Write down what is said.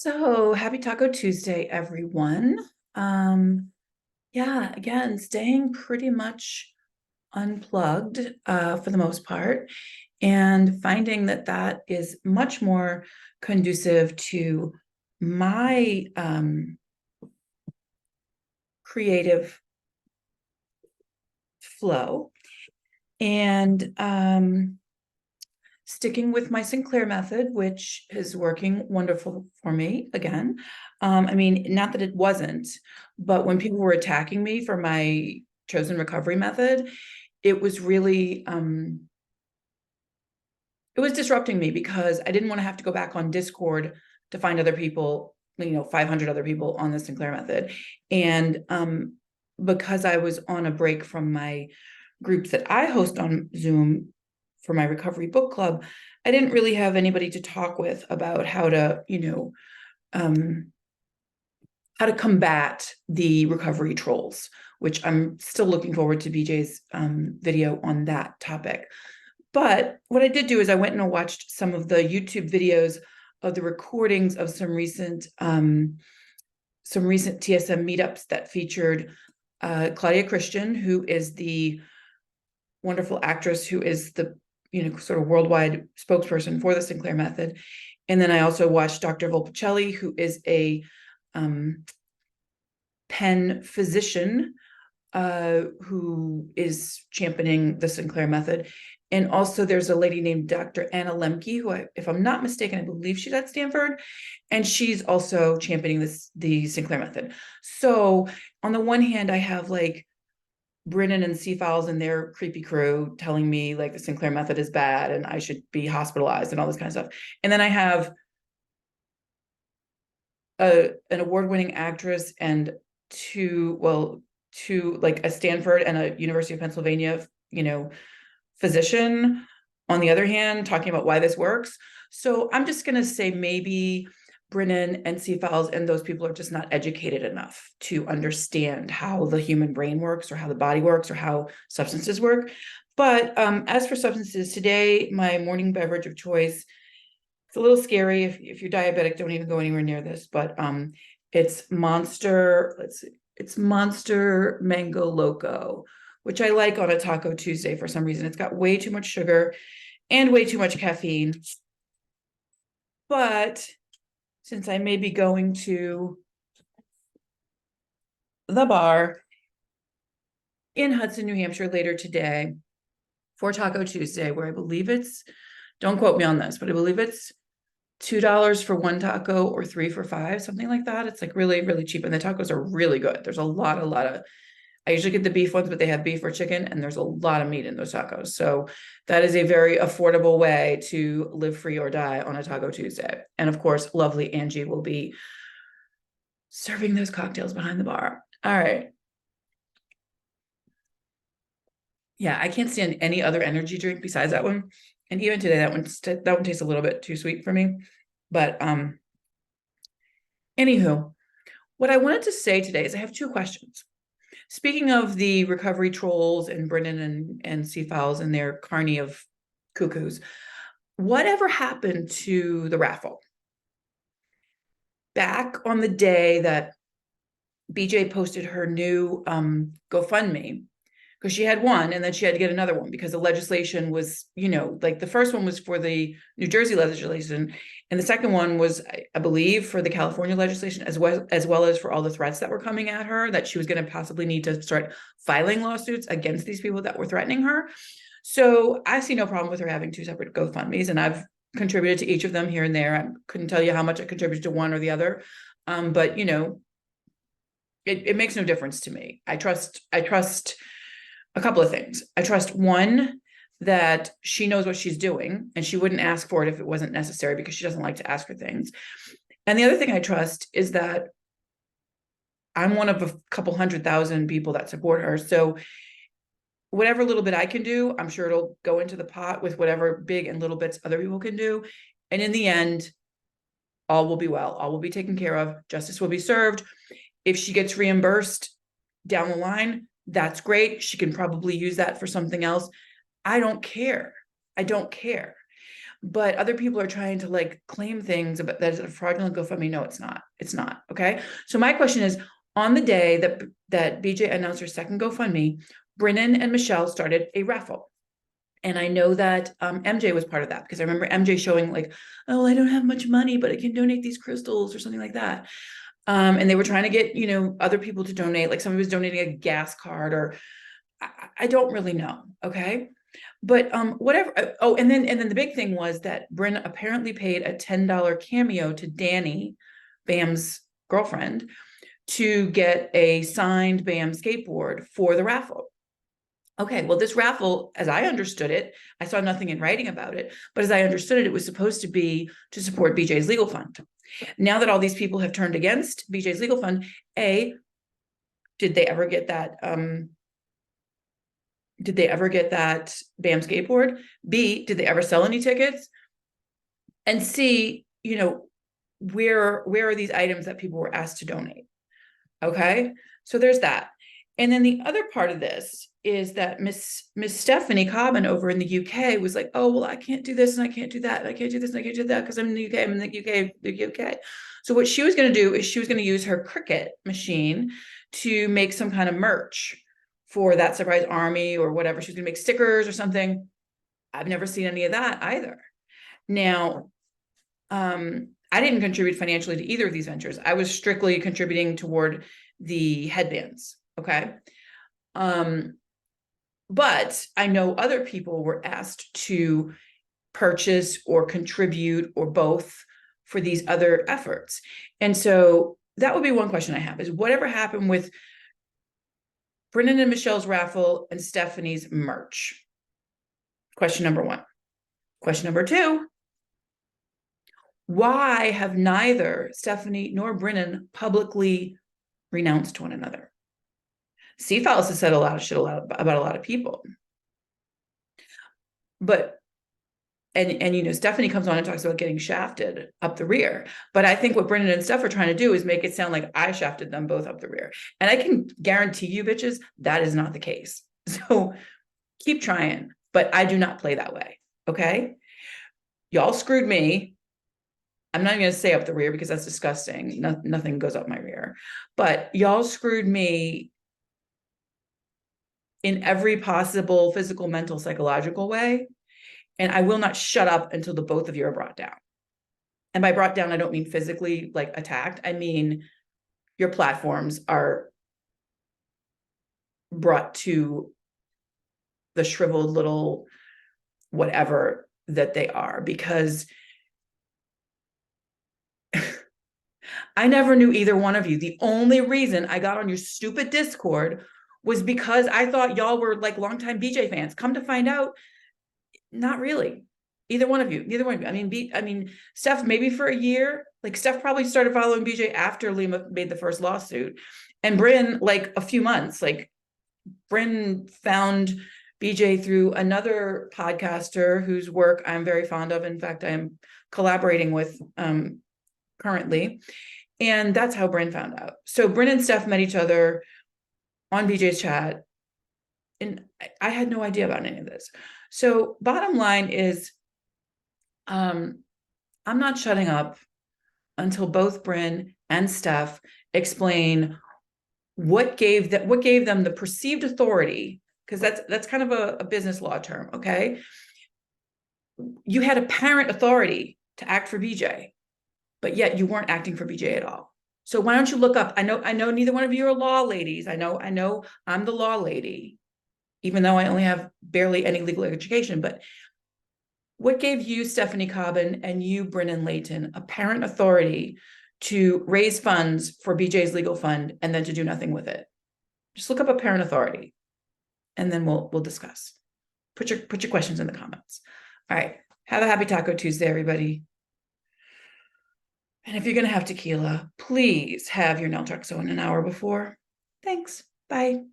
So happy Taco Tuesday, everyone. Um, yeah, again, staying pretty much unplugged for the most part, and finding that that is much more conducive to my creative flow. And sticking with my Sinclair method, which is working wonderful for me again. I mean, not that it wasn't, but when people were attacking me for my chosen recovery method, it was really, it was disrupting me because I didn't want to have to go back on Discord to find other people, 500 other people on the Sinclair method. And because I was on a break from my groups that I host on Zoom for my recovery book club, I didn't really have anybody to talk with about how to, how to combat the recovery trolls, which I'm still looking forward to BJ's video on that topic. But what I did do is I went and watched some of the YouTube videos of the recordings of some recent TSM meetups that featured Claudia Christian, who is the wonderful actress who is the sort of worldwide spokesperson for the Sinclair method. And then I also watched Dr. Volpicelli, who is a pen physician who is championing the Sinclair method. And also there's a lady named Dr. Anna Lemke, who, if I'm not mistaken, I believe she's at Stanford, and she's also championing the Sinclair method. So on the one hand, I have like Brinnon and C-Files and their creepy crew telling me like the Sinclair method is bad and I should be hospitalized and all this kind of stuff. And then I have an award-winning actress and two like a Stanford and a University of Pennsylvania, physician on the other hand, talking about why this works. So I'm just going to say maybe Brinnon and C-Files and those people are just not educated enough to understand how the human brain works or how the body works or how substances work. But as for substances, today, my morning beverage of choice, it's a little scary. If you're diabetic, don't even go anywhere near this, but it's Monster, it's Monster Mango Loco, which I like on a Taco Tuesday for some reason. It's got way too much sugar and way too much caffeine. But since I may be going to the bar in Hudson, New Hampshire later today for Taco Tuesday, where I believe it's, don't quote me on this, but I believe it's $2 for one taco or 3 for 5, something like that. It's like really, really cheap. And the tacos are really good. There's a lot of, I usually get the beef ones, but they have beef or chicken, and there's a lot of meat in those tacos. So that is a very affordable way to live free or die on a Taco Tuesday. And of course, lovely Angie will be serving those cocktails behind the bar. All right. Yeah, I can't stand any other energy drink besides that one. And even today, that one tastes a little bit too sweet for me. But anywho, what I wanted to say today is I have two questions. Speaking of the recovery trolls and Brinnon and C-Files and their carny of cuckoos, whatever happened to the raffle? Back on the day that BJ posted her new GoFundMe, because she had one and then she had to get another one because the legislation was, like the first one was for the New Jersey legislation, and the second one was, I believe, for the California legislation, as well as for all the threats that were coming at her, that she was going to possibly need to start filing lawsuits against these people that were threatening her. So I see no problem with her having two separate GoFundMes, and I've contributed to each of them here and there. I couldn't tell you how much I contributed to one or the other, but it makes no difference to me. I trust a couple of things. I trust, one, that she knows what she's doing and she wouldn't ask for it if it wasn't necessary because she doesn't like to ask for things. And the other thing I trust is that I'm one of a couple 100,000 people that support her. So whatever little bit I can do, I'm sure it'll go into the pot with whatever big and little bits other people can do. And in the end, all will be well. All will be taken care of. Justice will be served. If she gets reimbursed down the line, that's great. She can probably use that for something else. I don't care. but other people are trying to like claim things about that is a fraudulent GoFundMe. No, it's not. It's not. Okay. So my question is, on the day that BJ announced her second GoFundMe, Brinnon and Michelle started a raffle. And I know that MJ was part of that because I remember MJ showing like, oh, I don't have much money, but I can donate these crystals or something like that. And they were trying to get, other people to donate, like somebody was donating a gas card or I don't really know. Okay. But whatever. Oh, and then the big thing was that Bryn apparently paid a $10 cameo to Danny, Bam's girlfriend, to get a signed Bam skateboard for the raffle. Okay, well, this raffle, as I understood it, I saw nothing in writing about it, but as I understood it, it was supposed to be to support BJ's legal fund. Now that all these people have turned against BJ's legal fund, A, did they ever get that? Did they ever get that BAM skateboard? B, did they ever sell any tickets? And C, where are these items that people were asked to donate? Okay, so there's that. And then the other part of this is that Miss Stephanie Cobban over in the UK was like, oh, well, I can't do this and I can't do that. And I can't do this and I can't do that because I'm in the UK, I'm in the UK. So what she was going to do is she was going to use her Cricut machine to make some kind of merch for that surprise army or whatever. She was going to make stickers or something. I've never seen any of that either. Now, I didn't contribute financially to either of these ventures. I was strictly contributing toward the headbands. Okay. But I know other people were asked to purchase or contribute or both for these other efforts. And so that would be one question I have is whatever happened with Brinnon and Michelle's raffle and Stephanie's merch? Question number one. Question number two, why have neither Stephanie nor Brinnon publicly renounced one another? Cephallus has said a lot of shit about a lot of people. But and Stephanie comes on and talks about getting shafted up the rear. But I think what Brinnon and Steph are trying to do is make it sound like I shafted them both up the rear. And I can guarantee you, bitches, that is not the case. So keep trying, but I do not play that way. Okay. Y'all screwed me. I'm not even going to say up the rear because that's disgusting. Nothing goes up my rear. But y'all screwed me in every possible physical, mental, psychological way. And I will not shut up until the both of you are brought down. And by brought down, I don't mean physically like attacked. I mean, your platforms are brought to the shriveled little whatever that they are, because I never knew either one of you. The only reason I got on your stupid Discord was because I thought y'all were like longtime BJ fans. Come to find out, not really. Either one of you, neither one of you. I mean, Steph, maybe for a year. Like Steph probably started following BJ after Lima made the first lawsuit, and Bryn like a few months. Like Bryn found BJ through another podcaster whose work I'm very fond of. In fact, I am collaborating with currently, and that's how Bryn found out. So Bryn and Steph met each other on BJ's chat, and I had no idea about any of this. So bottom line is, I'm not shutting up until both Bryn and Steph explain what gave them the perceived authority, because that's kind of a business law term. Okay, you had apparent authority to act for BJ, but yet you weren't acting for BJ at all. So why don't you look up? I know neither one of you are law ladies. I know I'm the law lady, even though I only have barely any legal education. But what gave you, Stephanie Cobban, and you, Brinnon Layton, apparent authority to raise funds for BJ's legal fund and then to do nothing with it? Just look up apparent authority, and then we'll discuss. Put your questions in the comments. All right. Have a happy Taco Tuesday, everybody. And if you're going to have tequila, please have your Naltrexone an hour before. Thanks. Bye.